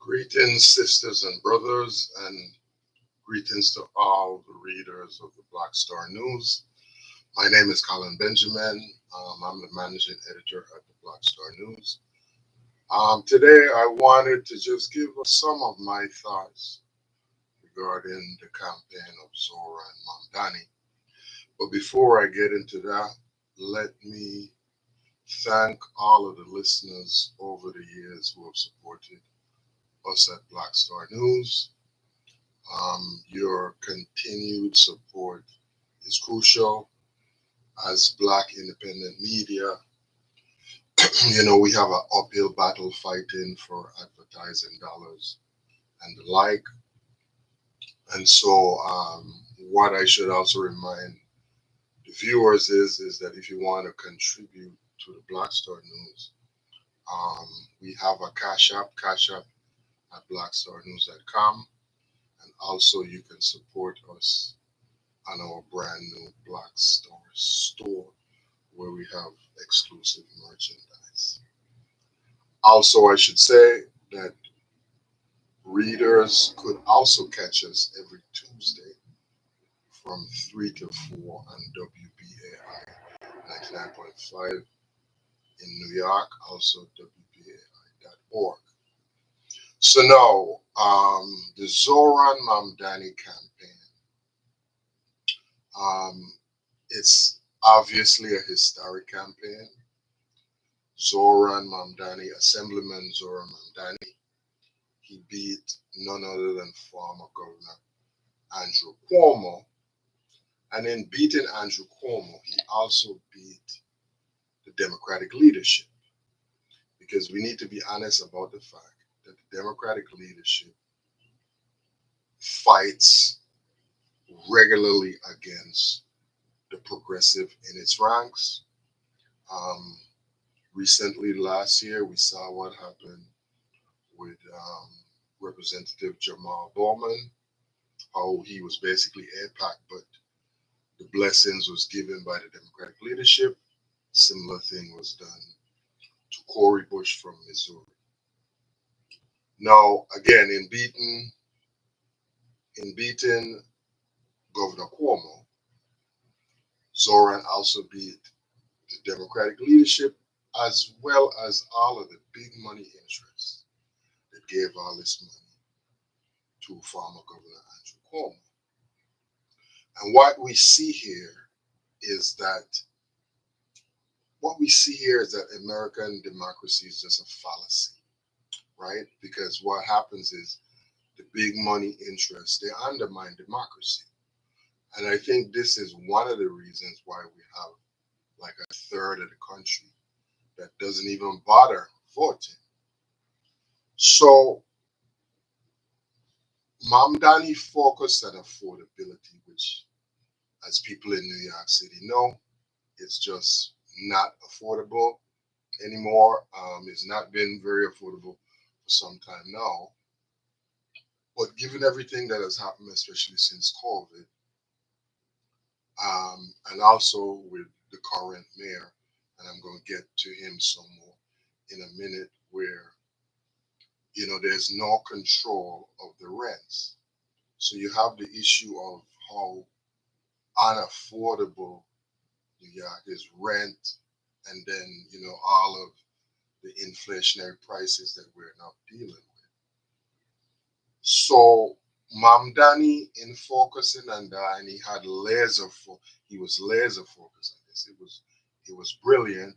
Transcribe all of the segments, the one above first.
Greetings, sisters and brothers, and greetings to all the readers of the Black Star News. My name is Colin Benjamin. I'm the managing editor at the Black Star News. Today, I wanted to just give us some of my thoughts regarding the campaign of Zora and Mamdani. But before I get into that, let me thank all of the listeners over the years who have supported us at Black Star News. Your continued support is crucial as Black independent media. We have an uphill battle fighting for advertising dollars and the like. And so, what I should also remind the viewers is that if you want to contribute to the Black Star News, um, we have a Cash App at blackstarnews.com, and also you can support us on our brand new Black Star store where we have exclusive merchandise. Also, I should say that readers could also catch us every Tuesday from 3 to 4 on WBAI 99.5 in New York, also WBAI.org. So now, the Zoran Mamdani campaign, um, it's obviously a historic campaign. Zoran Mamdani, Assemblyman Zoran Mamdani, he beat none other than former Governor Andrew Cuomo. And in beating Andrew Cuomo, he also beat the Democratic leadership because we need to be honest about the fact that the Democratic leadership fights regularly against the progressive in its ranks. Um, Recently, last year, we saw what happened with Representative Jamal Bowman, how he was basically AIPAC, but the blessings was given by the Democratic leadership. Similar thing was done to Cory Bush from Missouri. Now, again, in beating Governor Cuomo, Zoran also beat the Democratic leadership as well as all of the big money interests that gave all this money to former Governor Andrew Cuomo. And what we see here is that American democracy is just a fallacy, right? Because what happens is the big money interests they undermine democracy. And I think this is one of the reasons why we have like a third of the country that doesn't even bother voting. So Mamdani focused on affordability, which, as people in New York City know, it's just not affordable anymore. It's not been very affordable for some time now. But given everything that has happened, especially since COVID, and also with the current mayor, and I'm going to get to him some more in a minute, where there's no control of the rents. So you have the issue of how unaffordable New York is rent, and then all of the inflationary prices that we're now dealing with. So Mamdani, in focusing on that, and he was laser focused on this. It was brilliant,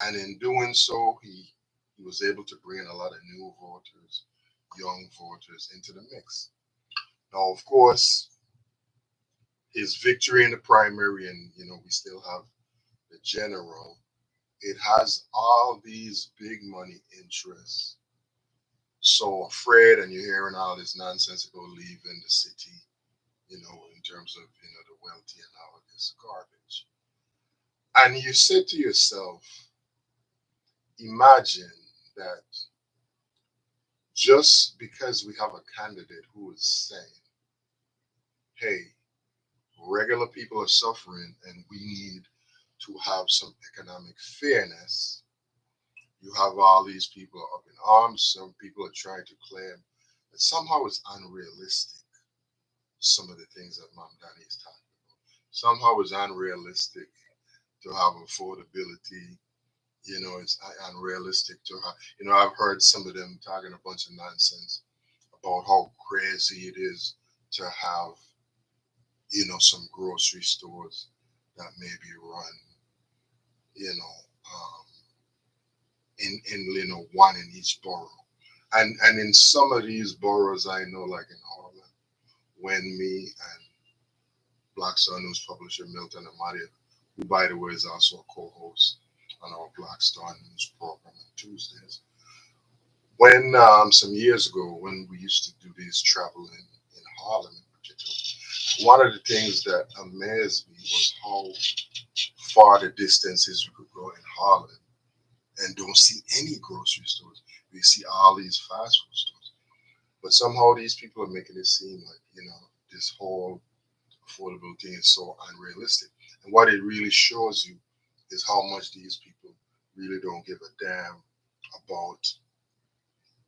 and in doing so, he was able to bring in a lot of new voters, young voters into the mix. Now, of course, his victory in the primary, and we still have the general. It has all these big money interests so afraid, and you're hearing all this nonsensical leaving the city, in terms of the wealthy and all of this garbage. And you said to yourself, imagine that just because we have a candidate who is saying, hey, regular people are suffering and we need to have some economic fairness, You have all these people up in arms. Some people are trying to claim that somehow it's unrealistic. Some of the things that Mamdani is talking about. Somehow it's unrealistic to have affordability. It's unrealistic to have. I've heard some of them talking a bunch of nonsense about how crazy it is to have, some grocery stores that maybe run, you know, um, in one in each borough. And in some of these boroughs, I know, like in Harlem, when me and Black Sun News publisher Milton Amadia, who by the way is also a co-host on our Black Star News program on Tuesdays, when some years ago when we used to do these travel in Harlem in particular, one of the things that amazed me was how far the distances we could go in Harlem and don't see any grocery stores. We see all these fast food stores. But somehow these people are making it seem like, this whole affordable thing is so unrealistic. And what it really shows you is how much these people really don't give a damn about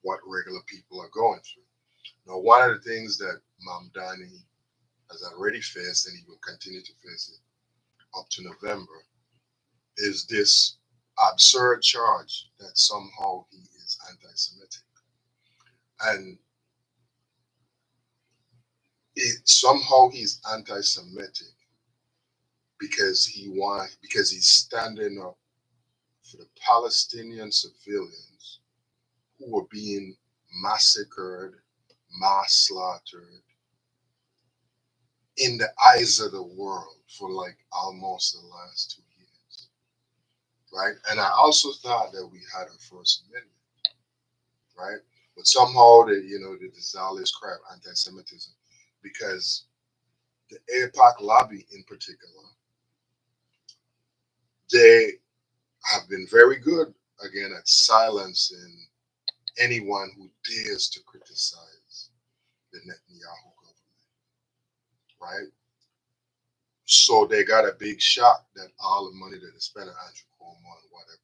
what regular people are going through. Now, one of the things that Mamdani has already faced and he will continue to face it up to November is this absurd charge that somehow he is anti-Semitic, and somehow he's anti-Semitic because he's standing up for the Palestinian civilians who were being massacred, mass slaughtered in the eyes of the world for like almost the last 2 years, right? And I also thought that we had a First Amendment, right? But somehow they dissolve this crap, anti-Semitism, because the AIPAC lobby in particular, they have been very good again at silencing anyone who dares to criticize the Netanyahu government, right? So they got a big shock that all the money that they spent on Andrew Cuomo and whatever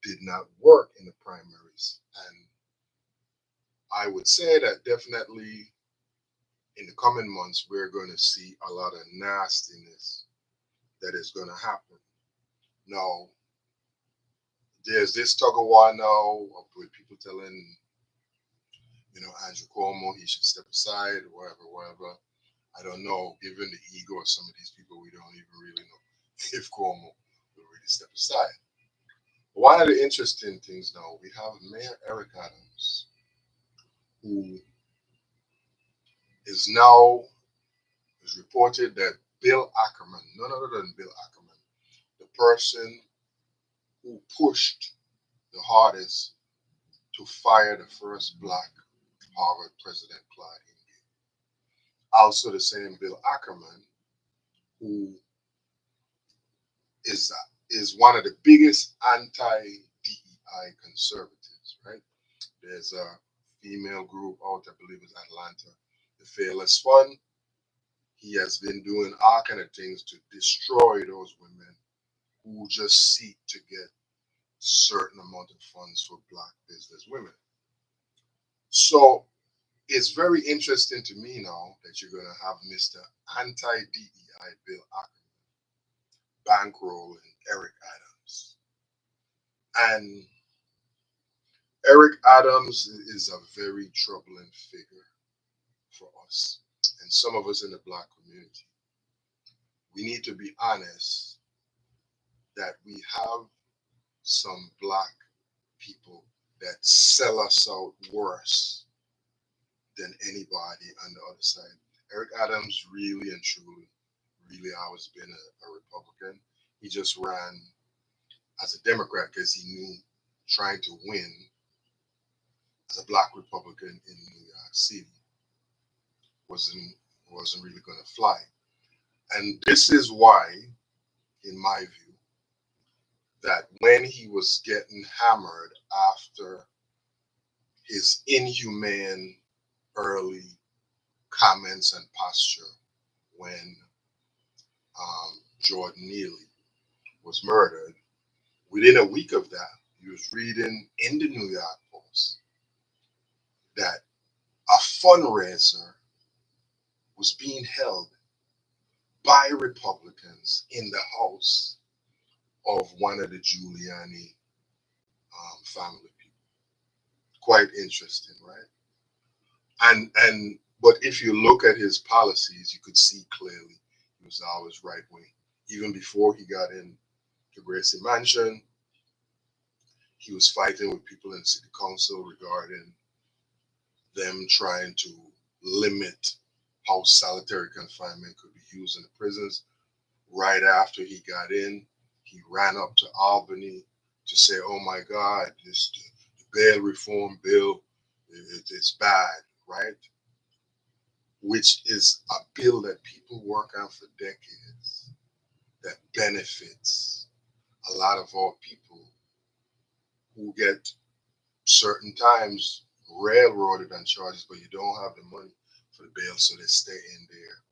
did not work in the primaries. And I would say that definitely in the coming months, we're going to see a lot of nastiness that is going to happen. Now, there's this tug of war now with people telling, Andrew Cuomo he should step aside, wherever. I don't know, given the ego of some of these people, we don't even really know if Cuomo will really step aside. One of the interesting things now, we have Mayor Eric Adams, who is now is reported that Bill Ackerman, none other than Bill Ackerman, the person who pushed the hardest to fire the first black Harvard president, Clyde Hingate. Also, the same Bill Ackerman, who is is one of the biggest anti-DEI conservatives, right? There's a female group out, I believe it's Atlanta, the Fearless Fund. He has been doing all kind of things to destroy those women who just seek to get certain amount of funds for black business women. So it's very interesting to me now that you're going to have Mr. Anti-DEI Bill Ackerman bankrolling Eric Adams. And Eric Adams is a very troubling figure for us and some of us in the black community. We need to be honest that we have some black people that sell us out worse than anybody on the other side. Eric Adams really and truly, really always been a Republican. He just ran as a Democrat because he knew trying to win as a black Republican in New York City wasn't wasn't really going to fly. And this is why, in my view, that when he was getting hammered after his inhumane early comments and posture when Jordan Neely was murdered, within a week of that, he was reading in the New York Post that a fundraiser was being held by Republicans in the house of one of the Giuliani family people. Quite interesting, right? But if you look at his policies, you could see clearly he was always right wing. Even before he got in the Gracie Mansion, he was fighting with people in city council regarding them trying to limit how solitary confinement could be used in the prisons. Right after he got in, he ran up to Albany to say, "Oh my God, the bail reform bill, it's bad," right? Which is a bill that people work on for decades that benefits a lot of our people who get certain times railroaded on charges, but you don't have the money for the bail, so they stay in there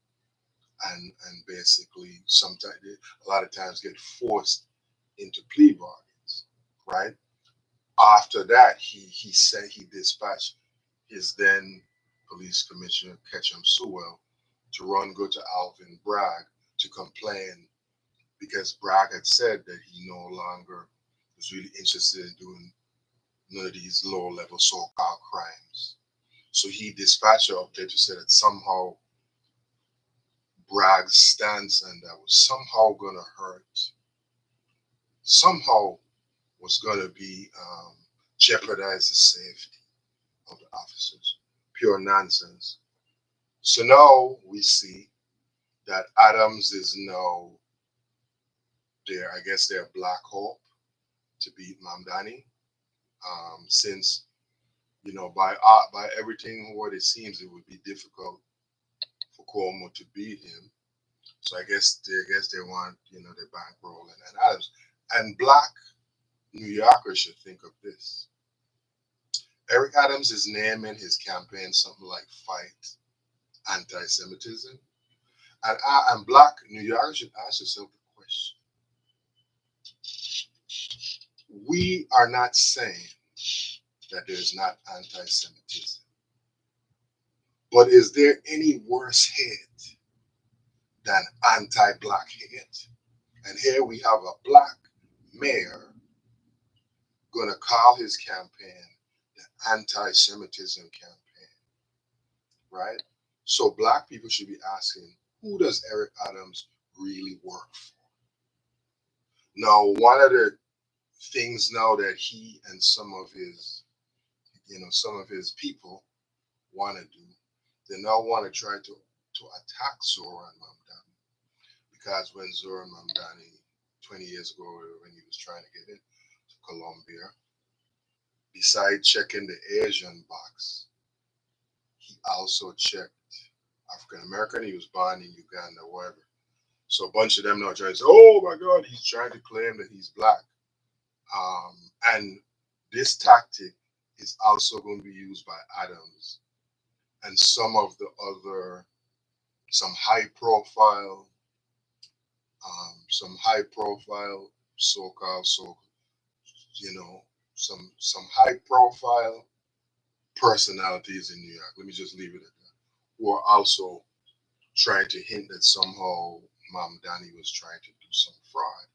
and basically sometimes a lot of times get forced into plea bargains, right? After that, he said he dispatched his then police commissioner Ketchum Sewell to go to Alvin Bragg to complain because Bragg had said that he no longer was really interested in doing none of these lower level so-called crimes. So he dispatched her up there to say that somehow Bragg's stance and that was somehow going to hurt, somehow was going to be jeopardize the safety of the officers. Pure nonsense. So now we see that Adams is now there. I guess they're Black Hope to beat Mamdani. Since by everything what it seems, it would be difficult for Cuomo to beat him. So I guess they want their bankroll and Adams and Black New Yorkers should think of this. Eric Adams is naming his campaign something like "Fight Anti-Semitism," and Black New Yorkers should ask yourself the question: we are not saying that there is not anti-Semitism, but is there any worse hate than anti-Black hate? And here we have a Black mayor going to call his campaign the anti-Semitism campaign, right? So Black people should be asking, who does Eric Adams really work for? Now, one of the things now that he and some of his people want to do, they now want to try to attack Zoran Mamdani because when Zoran Mamdani 20 years ago when he was trying to get into Colombia, besides checking the Asian box, he also checked African American. He was born in Uganda, wherever. So a bunch of them now trying to say, "Oh my God, he's trying to claim that he's Black." And this tactic is also going to be used by Adams and some high profile, so-called, you know, some high profile personalities in New York. Let me just leave it at that. Who are also trying to hint that somehow Mamdani was trying to do some fraud.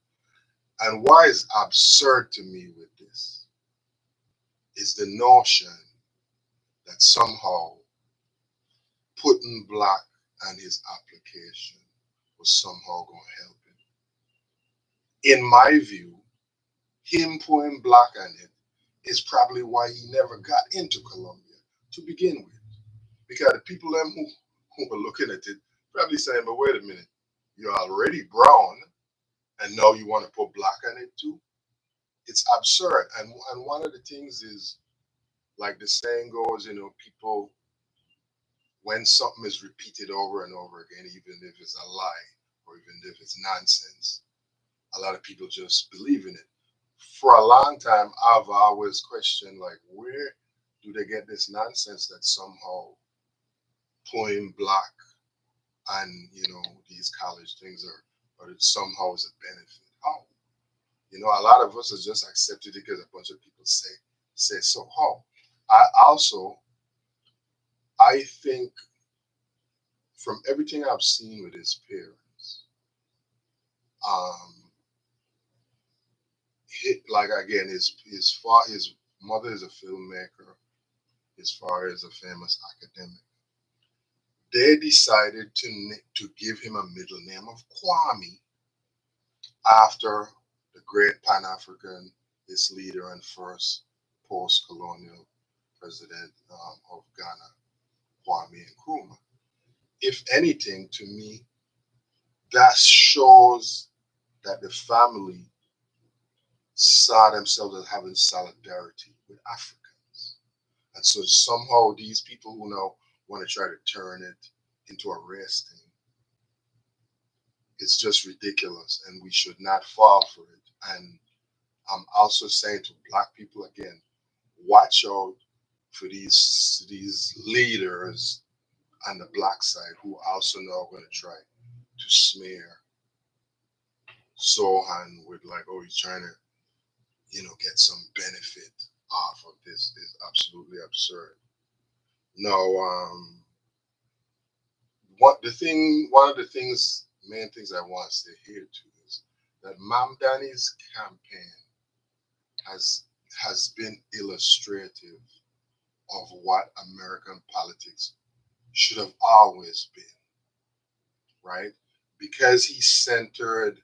And why is absurd to me with this is the notion that somehow putting Black on his application was somehow going to help him. In my view, him putting Black on it is probably why he never got into Colombia to begin with. Because the people them who were looking at it probably saying, "But wait a minute, you're already brown and now you want to put Black on it too?" It's absurd. And one of the things is, like the saying goes, people, when something is repeated over and over again, even if it's a lie or even if it's nonsense, a lot of people just believe in it. For a long time, I've always questioned, like, where do they get this nonsense that somehow putting Black and these college things or it somehow is a benefit? How? A lot of us have just accepted it because a bunch of people say so. How? I also I think from everything I've seen with his parents, um, like again, his mother is a filmmaker, his father is a famous academic. They decided to give him a middle name of Kwame after the great Pan Africanist leader and first post colonial president of Ghana, Kwame Nkrumah. If anything, to me, that shows that the family saw themselves as having solidarity with Africans. And so somehow these people who now want to try to turn it into a race thing, it's just ridiculous and we should not fall for it. And I'm also saying to black people again, watch out for these leaders on the black side who also now going to try to smear Zohan with like, oh, he's trying to, get some benefit off of this is absolutely absurd. No, one of the main things I want to say here too is that Mamdani's campaign has has been illustrative of what American politics should have always been, right? Because he centered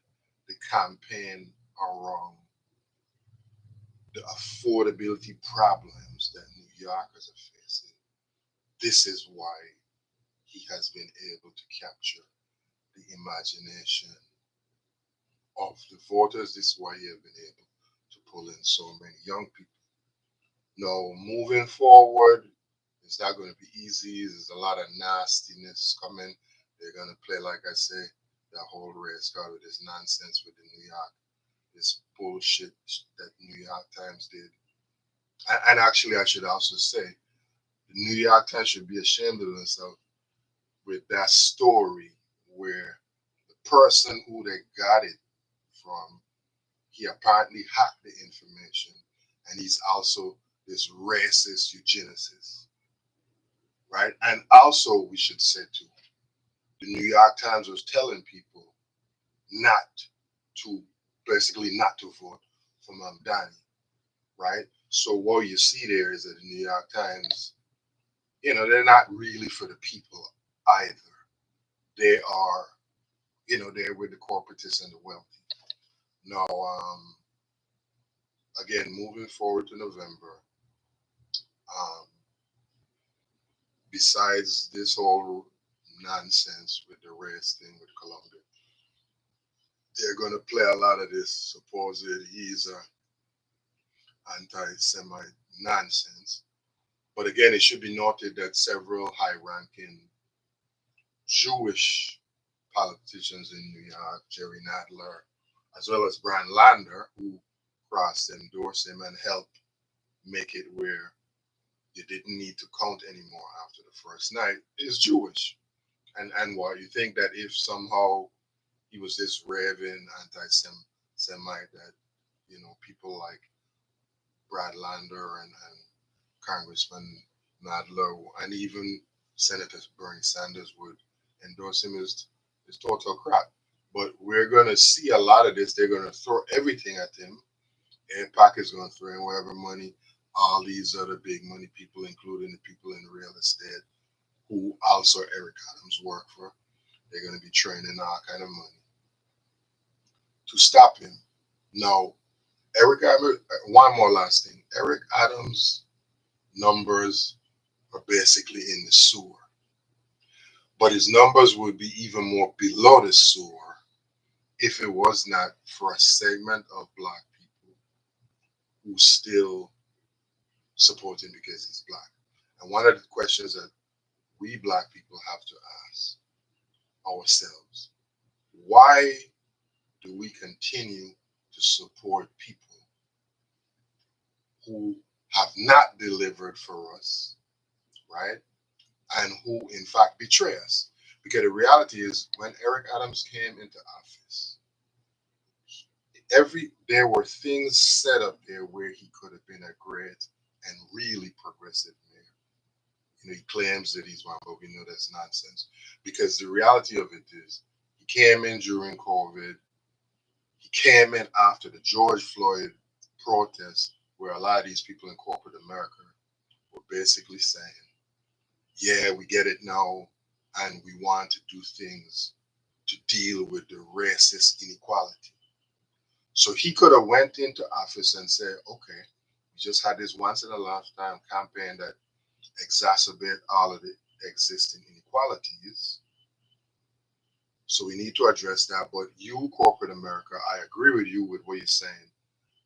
the campaign around the affordability problems that New Yorkers are facing. This is why he has been able to capture the imagination of the voters. This is why he has been able to pull in so many young people. Now, moving forward, it's not going to be easy. There's a lot of nastiness coming. They're going to play, like I say, the whole race card with this nonsense with the New York, this bullshit that New York Times did. And actually, I should also say, the New York Times should be ashamed of themselves with that story where the person who they got it from, he apparently hacked the information, and he's also this racist eugenicist, right? And also, we should say too, the New York Times was telling people not to, basically not to vote for Mamdani, right? So what you see there is that the New York Times, they're not really for the people either. They are, they're with the corporatists and the wealthy. Now, again, moving forward to November, um, besides this whole nonsense with the race thing with Colombia, they're going to play a lot of this supposed he's a anti-Semite nonsense. But again, it should be noted that several high-ranking Jewish politicians in New York, Jerry Nadler, as well as Brian Lander, who crossed endorsed him and helped make it where you didn't need to count anymore after the first night, is Jewish. And why you think that if somehow he was this raving anti-Semite that people like Brad Lander and Congressman Nadler and even Senator Bernie Sanders would endorse him is total crap. But we're going to see a lot of this. They're going to throw everything at him. AIPAC is going to throw in whatever money. All these other big money people, including the people in real estate, who also Eric Adams worked for, they're going to be training all kind of money to stop him. Now, Eric Adams, one more last thing. Eric Adams' numbers are basically in the sewer, but his numbers would be even more below the sewer if it was not for a segment of black people who still support him because he's black. And one of the questions that we black people have to ask ourselves, why do we continue to support people who have not delivered for us, right? And who in fact betray us? Because the reality is, when Eric Adams came into office, There were things set up there where he could have been a great and really progressive mayor. He claims that he's one, but we know that's nonsense. Because the reality of it is, he came in during COVID. He came in after the George Floyd protests, where a lot of these people in corporate America were basically saying, yeah, we get it now, and we want to do things to deal with the racist inequality. So he could have went into office and said, okay, we just had this once in a lifetime campaign that exacerbate all of the existing inequalities. So we need to address that. But you, corporate America, I agree with you with what you're saying,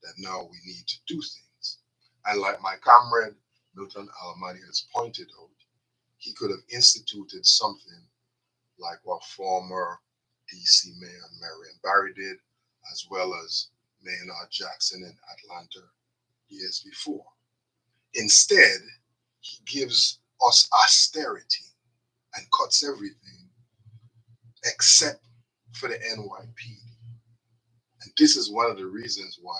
that now we need to do things. And like my comrade Milton Alamani has pointed out, he could have instituted something like what former DC Mayor Marion Barry did, as well as Maynard Jackson in Atlanta years before. Instead, he gives us austerity and cuts everything except for the NYPD. And this is one of the reasons why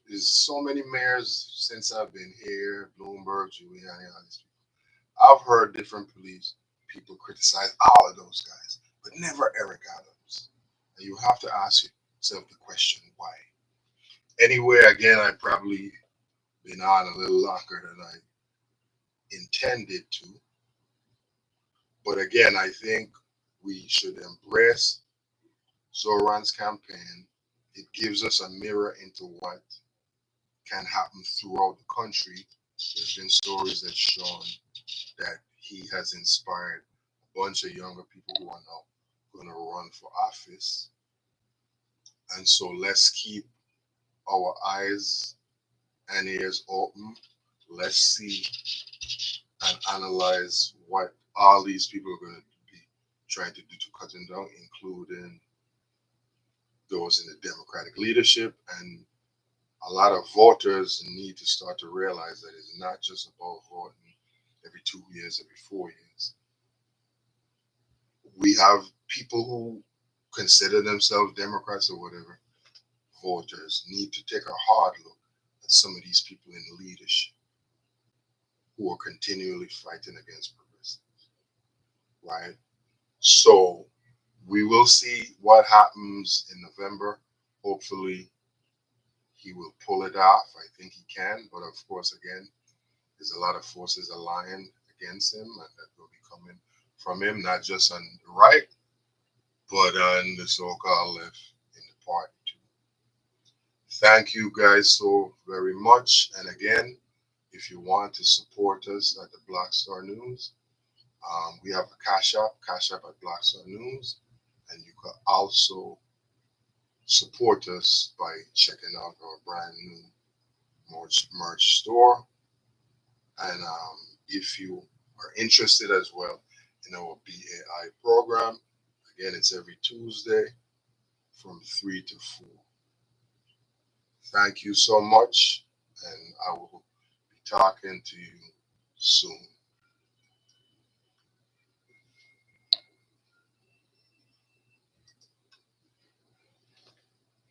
there's so many mayors since I've been here, Bloomberg, Giuliani, all these people. I've heard different police people criticize all of those guys, but never Eric Adams. And you have to ask yourself the question, why? Anyway, again, I probably been on a little longer than I intended to. But again, I think we should embrace Zoran's campaign. It gives us a mirror into what can happen throughout the country. There's been stories that shown that he has inspired a bunch of younger people who are now going to run for office. And so let's keep our eyes and ears open. Let's see and analyze what all these people are going to be trying to do to cut him down, including those in the Democratic leadership. And a lot of voters need to start to realize that it's not just about voting every 2 years, every 4 years. We have people who consider themselves Democrats or whatever. Voters need to take a hard look at some of these people in leadership who are continually fighting against progressives, right? So we will see what happens in November. Hopefully, he will pull it off. I think he can, but of course, again, there's a lot of forces aligned against him, and that will be coming from him, not just on the right, but on the so-called left in the party too. Thank you guys so very much. And again, if you want to support us at the Black Star News, we have a Cash App at Black Star News, and you can also support us by checking out our brand new merch store. And if you are interested as well in our BAI program, again, it's every Tuesday from 3 to 4. Thank you so much, and I will be talking to you soon.